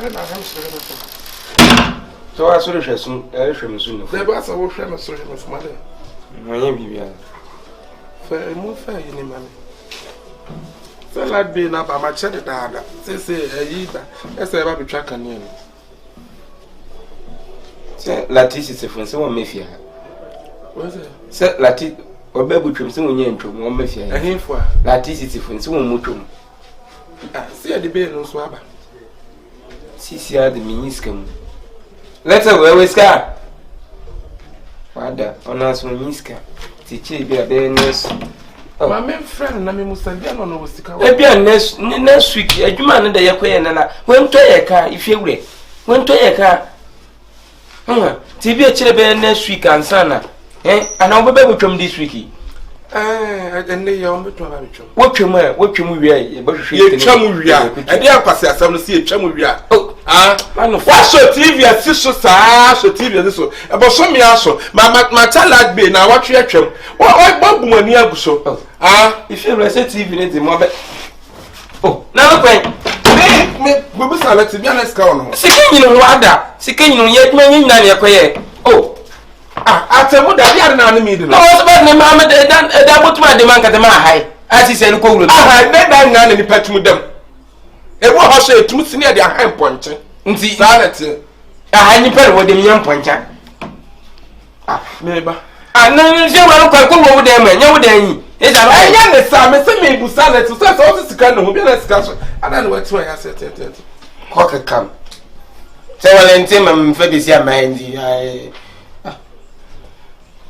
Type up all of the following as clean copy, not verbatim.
don't know how to so I saw the soon. there was a wolf and a sort of mother. My name Fair, more fair, you name money. So, I'd be up by my chatted dad. Say, a year, as I have a track on you. Latis is a friend, someone may fear. Was it? Set Latis or baby trim, someone yen to one may fear. A hint for Latis is a friend, someone mutum. See a debate on swabber. See, the miniscum. Let's away with Scar. Father, on us when Miska. Teach you be a bareness. Oh, my main friend, Nami Mustandian on was the car. Maybe a next week, a human and a Yaquana. When to a car, if you will. When to a car. TV a chile next week and Sana. Eh, and I'll be able to this week. And they are what you wear, but you chamuria, and they are passing some see a chamuria. Oh, what's your TV at sister, so TV this one. About some years, my child be now what you actually. What when you have so? If you say TV in the mobile. Oh, now, me, we let to be honest, count. Seeking you Wada, seeking you yet, meaning Nanya. Oh. Atemuda, they are not meeting. No, what's about the mamma that put my demand at the Mahai, as he said, I had none any pet with them. It was also a tooth near their hand pointer. See, sanity. I had any pet with the young pointer. Neighbor. I know you will quite go over them, and you then. It's a young Simon, send me to silence to set all this kind of discussion. I don't know what I said. Cocker come. So, I'll intimate Felicia, my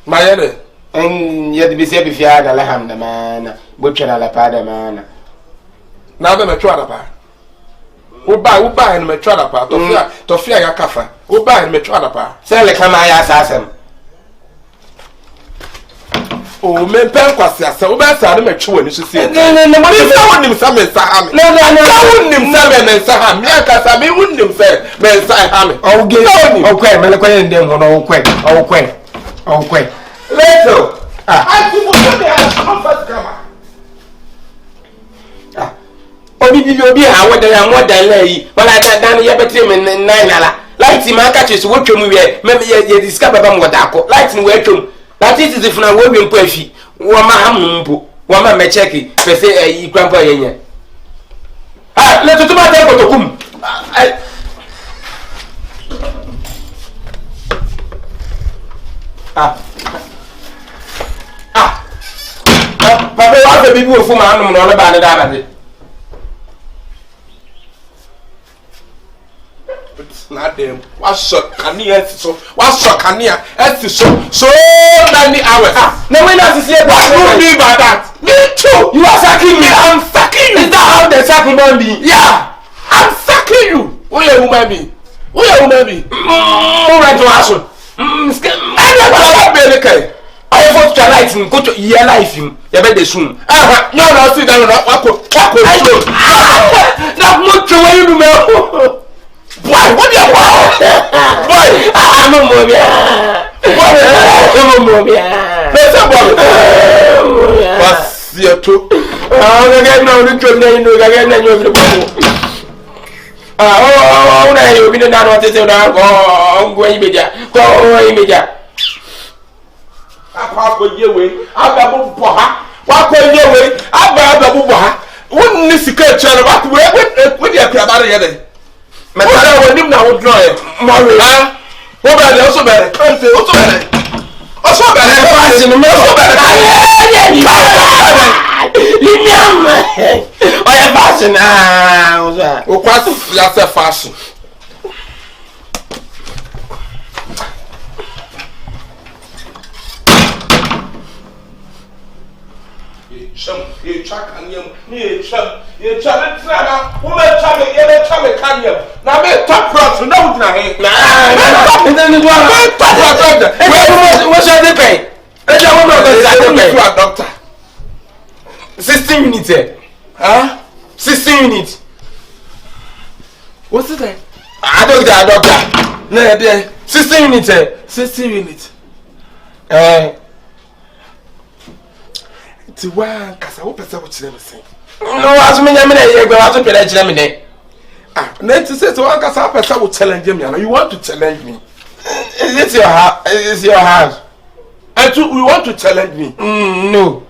my other, and yet be said if you had a laham the man, butcher a la pada man. Now the metrada. Who buy and metrada part to fear your caffa. Who buy and metrada part. Sell a camaya assassin. Oh, men penquas, so best I don't mature when you see it. No, what is that one him some Saham? No, I wouldn't him seven Saham. Yakas, I mean, wouldn't him say, men Saham. Oh, get on. Okay, Malakoy and them on quick. Okay. Let's I think what they are first come. You'll be how what they are more than lay. Well, I got down here between 9 lights in my catches. What you maybe you discover them what I call lights in welcome. That is if I will be pushy. Wama mecheki. They say a grandpa. Let's do my table to come. Papa, what the people from my on the banner? It's not them. What's so canny? So what's so canny? So many hours. No one has to say what you mean by that. Me too. You are sacking me. I'm sacking you. Is that how they sack me? Yeah. I'm sacking you. Who you woman be? All right, to action. I want to light him, go to your life him. You better soon. No, sit down. Not much to where you do. Boy, what do you want? Boy, I'm a movie. There's a boy. What's your two? I get no little name. You've been down what is oh, going media. Go media. I pass with you way. I double boha. What will you way? I double boha. Wouldn't this get channel back with your crab out of here? My father will live now with joy. Murray, huh? What about also better? Also better. I am fashion. Oh, what's your fashion? You chuck and you chum, you chum it, woman chum it, you chum it, can you? Now, make top front, no, what shall they pay? Doctor. 16 minutes, huh? 16 minutes. What's it? I don't get a doctor. No, 16 minutes, 16 minutes. To one, because I hope I saw what you never say. No, as many as I go out to pay that. Nancy says, one person will challenge me, and you want to challenge me. Is it your house? Is your house? And you want to challenge me? No.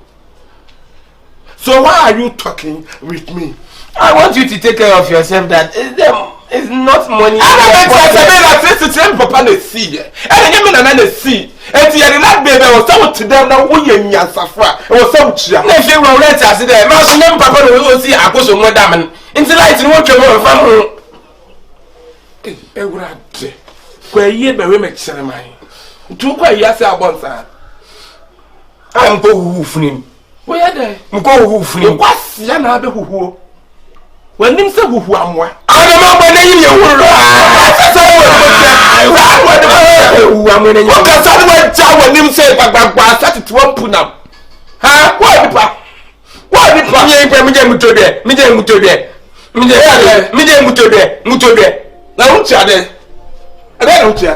So why are you talking with me? I want you to take care of yourself. That it's not money. I don't know. Papa na see. And you mean na see. And you are not baby. Was some to them now. We are nyasafa. It was some chia. Na if you were let us there. Ma so nem papa no we see akoso mo dam. Until light no twa mo fam ho. Ewurade. Kwa yie be we me kire man. Ntu kwa yie ase abonsa. Am ko huhu funim. We are there. Mko huhu funim. Kwa sia na be huhu. Wanim se huhu amwa. Ana ma gba na yi ye wuro. Huhu amwa na yi. O ka sa wa ja wanim se gbagbagba sat to punam. Ha? Wa nipa. Wa nipa. Mi je mutode. Mi je mutode. Mi je mutode. Mutode. Na unchi ade. Ade na unchi.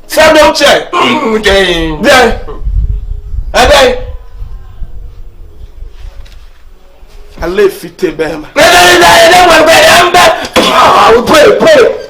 Sa me unchi. Mutode. Dai. Ade. I live fit bema. Pray.